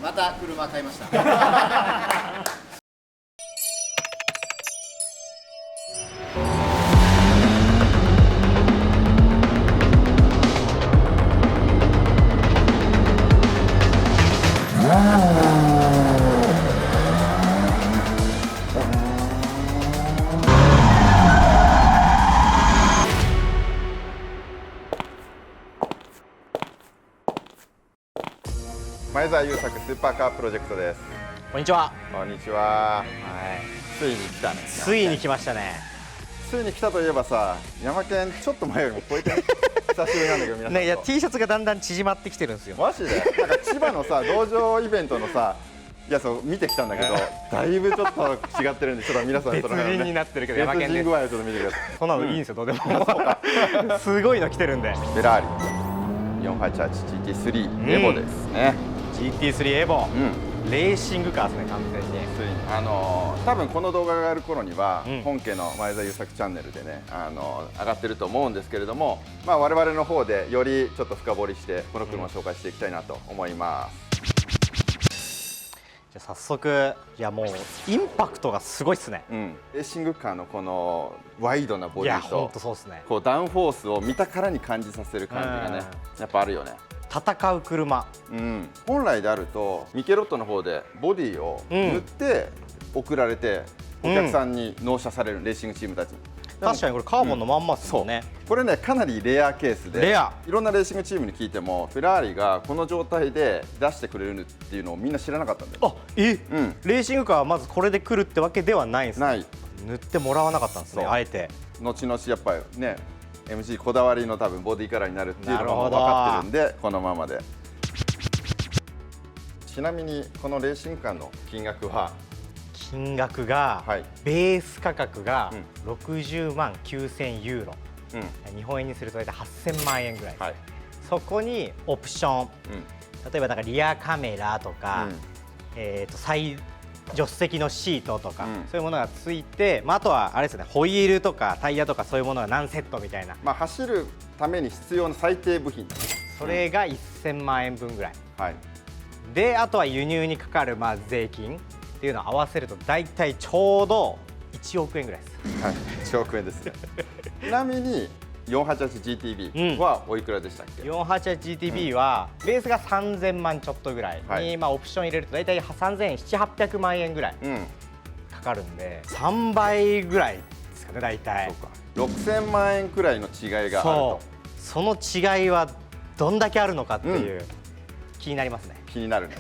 また車買いました。前澤友作スーパーカープロジェクトです。こんにちは。こんにちは。ついに来たね。ついに来ましたね。ついに来たといえばさ、ヤマケンちょっと前よりも超えて久しぶりなんだけど皆さんと。ね、いや T シャツがだんだん縮まってきてるんですよ。マジで？なんか千葉のさ道場イベントのさやつを見てきたんだけど、だいぶちょっと違ってるんで、ちょっと皆さん別人になってるけど、ヤマケンです。別人具合をちょっと見てください。そんなのいいんですよ、どうでも。すごいの来てるんで。フェラーリ 488GT3 エボですね。GT3 エボ、レーシングカーですね、完全に。多分この動画が上がる頃には、うん、本家の前澤友作チャンネルでね上がってると思うんですけれども、まあ、我々の方でよりちょっと深掘りしてこの車を紹介していきたいなと思います。じゃあ早速、いやもうインパクトがすごいっすね。レーシングカーのこのワイドなボディと、いや本当そうっすね。こうダウンフォースを見たからに感じさせる感じがね、やっぱあるよね。戦う車、本来であるとミケロットの方でボディを塗って送られてお客さんに納車される、レーシングチームたちに。確かにこれカーボンのまんまですもんね。これねかなりレアケースで、レアいろんなレーシングチームに聞いてもフェラーリがこの状態で出してくれるっていうのをみんな知らなかったんだよ。レーシングカーはまずこれで来るってわけではないんですね。ない。塗ってもらわなかったんですね、あえて。後々やっぱりね MC こだわりの多分ボディカラーになるっていうのが分かってるんで、このままで。ちなみにこのレーシングカーの金額は、金額が、ベース価格が60万9000ユーロ、日本円にすると大体8000万円ぐらいです、そこにオプション、例えばなんかリアカメラとか、助手席のシートとか、そういうものがついて、あとはあれですね、ホイールとかタイヤとかそういうものが何セットみたいな、走るために必要な最低部品、それが1000万円分ぐらい、であとは輸入にかかる税金っていうのを合わせると大体ちょうど1億円ぐらいです。1億円ですね。ちなみに 488GTB はおいくらでしたっけ？488GTB はベースが3000万ちょっとぐらいに、オプション入れると大体3700万円ぐらいかかるんで、3倍ぐらいですかね、大体。6000万円くらいの違いがあると。その違いはどんだけあるのかっていう、気になりますね。気になるね。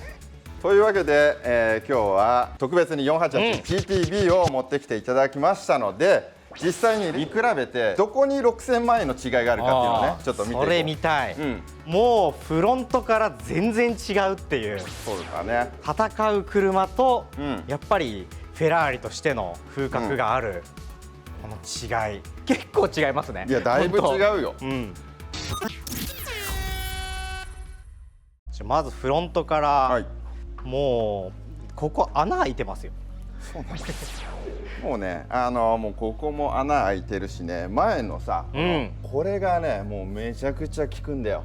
というわけで、今日は特別に 488GTB を持ってきていただきましたので、実際に見比べてどこに6000万円の違いがあるかっていうのをね、ちょっと見ていこう。それ見たい、もうフロントから全然違うっていう。そうだね。戦う車と、やっぱりフェラーリとしての風格がある、この違い結構違いますね。いやだいぶ違うよ。まずフロントから、もうここ穴開いてますよ。そうなんです。もうね、もうここも穴開いてるしね、前のさ、これがねもうめちゃくちゃ効くんだよ。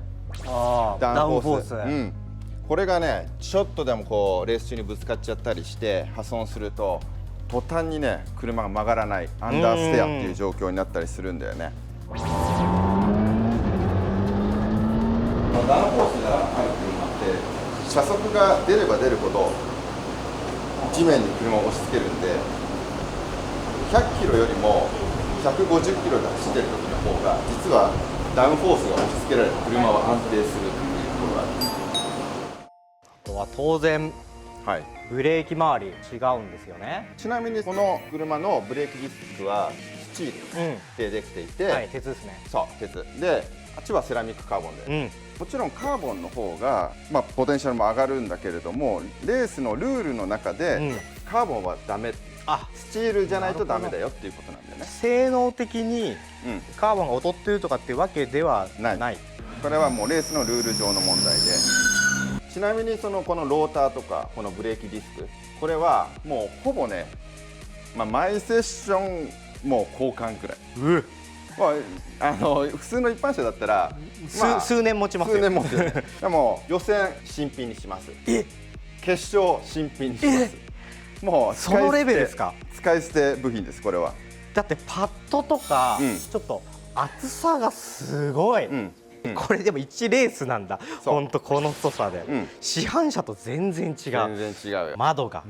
ダウンフォース。これがねちょっとでもこうレース中にぶつかっちゃったりして破損すると途端にね車が曲がらないアンダーステアっていう状況になったりするんだよね。ダウンフォースがある車って車速が出れば出るほど地面に車を押し付けるんで、100キロよりも150キロで走ってる時の方が実はダウンフォースが押し付けられて車は安定するっていうところがある。あとは当然、ブレーキ周り違うんですよね。ちなみにこの車のブレーキディスクはスチールでできていて、鉄ですね。そう鉄で、あっちはセラミックカーボンで、もちろんカーボンの方が、ポテンシャルも上がるんだけれども、レースのルールの中で、カーボンはダメ、スチールじゃないとダメだよっていうことなんだよね。性能的にカーボンが劣ってるとかっていうわけではない。これはもうレースのルール上の問題で、ちなみにこのローターとかこのブレーキディスク、これはもうほぼね、毎セッションもう交換くらい。普通の一般車だったら数年持ちますよ。数年持つよね。でも予選新品にします。決勝新品にします。もうそのレベルですか？使い捨て部品です、これは。だってパッドとか、ちょっと厚さがすごい、これでも1レースなんだ。ほんとこの太さで、市販車と全然違う。全然違うよ。窓が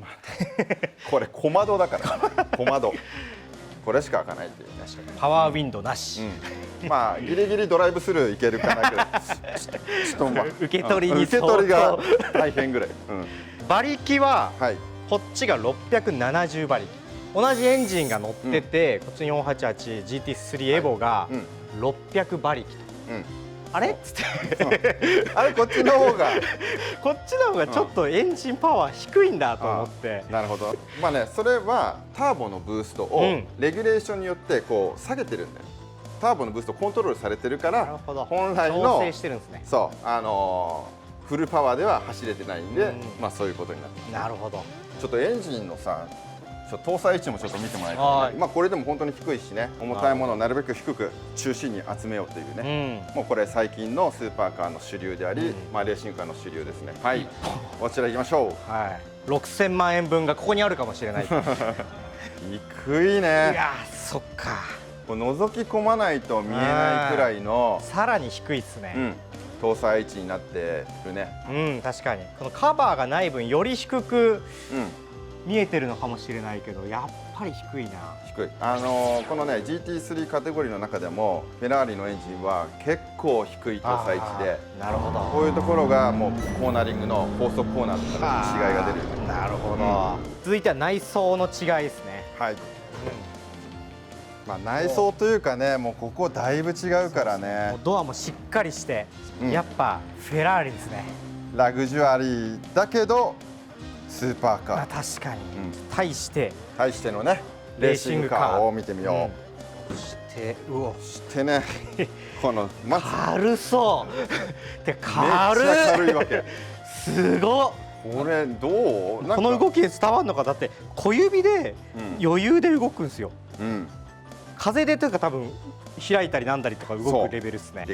これ小窓だから小窓これしか開かないっていう。パワーウィンドウなし、まあギリギリドライブスルーいけるかなけどちょっと受け取りに受け取りが大変ぐらい。馬力はこっちが670馬力、同じエンジンが乗ってて、こっち 488GT3 エボが600馬力と、あれっつってあれこっちの方がこっちの方がちょっとエンジンパワー低いんだと思って。なるほど。まあね、それはターボのブーストをレギュレーションによってこう下げてるんだよ。ターボのブーストコントロールされてるから本来の調整してるんですね。そうフルパワーでは走れてないんで、まあそういうことになってます。なるほど。ちょっとエンジンのさ搭載位置もちょっと見てもらいたいね。まあこれでも本当に低いしね、重たいものをなるべく低く中心に集めようというね、もうこれ最近のスーパーカーの主流であり、まあレーシングカーの主流ですね。はい、こちら行きましょう。はい、6000万円分がここにあるかもしれない。低いね。いやそっか、こう覗き込まないと見えないくらいのさらに低いですね、搭載位置になってるね。確かにこのカバーがない分より低く見えてるのかもしれないけど、やっぱり低いな。低い。このね GT3 カテゴリーの中でもフェラーリのエンジンは結構低い搭載位置で、なるほど、こういうところがもうコーナリングの高速コーナーとかの違いが出る。なるほど、続いては内装の違いですね。はい、まあ内装というかね、もうここだいぶ違うからね。ドアもしっかりして、やっぱフェラーリですね。ラグジュアリーだけどスーパーカー、確かに、対してのねレーシングカーを見てみよう。してねこの軽そうで、軽い、めっちゃ軽いわけ。すごっ。これどう？この動きで伝わるのか。だって小指で余裕で動くんですよ。風でというか多分開いたりなんだりとか動くレベルですね。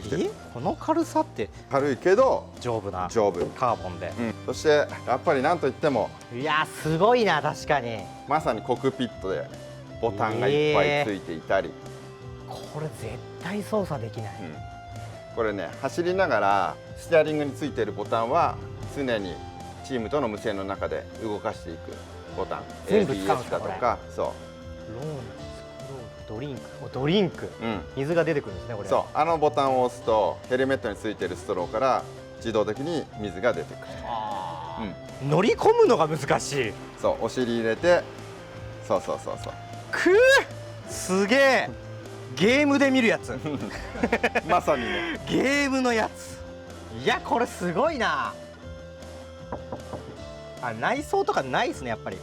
この軽さって軽いけど丈夫な丈夫カーボンで、そしてやっぱりなんといっても、いやすごいな。確かにまさにコックピットでボタンがいっぱいついていたり、これ絶対操作できない、これね走りながらステアリングについているボタンは常にチームとの無線の中で動かしていくボタン、全部使うん ABS ですかだとか、そうローン、スクロール、ドリンク、水が出てくるんですね。これそう、あのボタンを押すとヘルメットについているストローから自動的に水が出てくる。乗り込むのが難しい。そう、お尻入れて、そうすげえ、ゲームで見るやつまさにねゲームのやつ。いやこれすごいな。内装とかないですね。やっぱり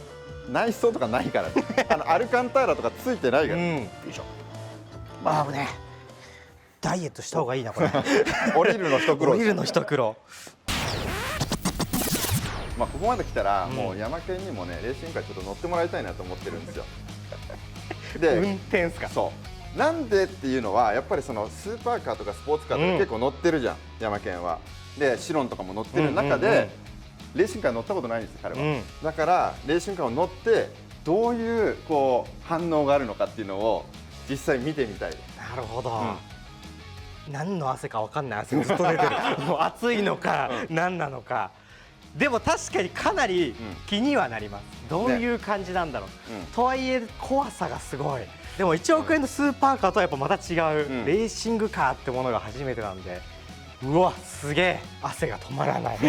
内装とかないからねアルカンターラとかついてないから、よいしょ。まあね、ダイエットした方がいいなこれ降りるの一苦労。降りるの一苦労。まあここまで来たら、もうヤマケンにもねレーシングカーちょっと乗ってもらいたいなと思ってるんですよ。で、運転ですか？そうなんでっていうのはやっぱりそのスーパーカーとかスポーツカーとか結構乗ってるじゃん、ヤマケンは。でシロンとかも乗ってる中で、レーシングカー乗ったことないんですよ彼は、だからレーシングカーを乗ってどういうこう反応があるのかっていうのを実際見てみたい。なるほど、何の汗か分かんない汗がずっと出てるもう暑いのか何なのか。でも確かにかなり気にはなります、どういう感じなんだろう、とはいえ怖さがすごい。でも1億円のスーパーカーとはやっぱまた違う、レーシングカーってものが初めてなんで、うわすげえ汗が止まらないス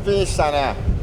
ピンしたね。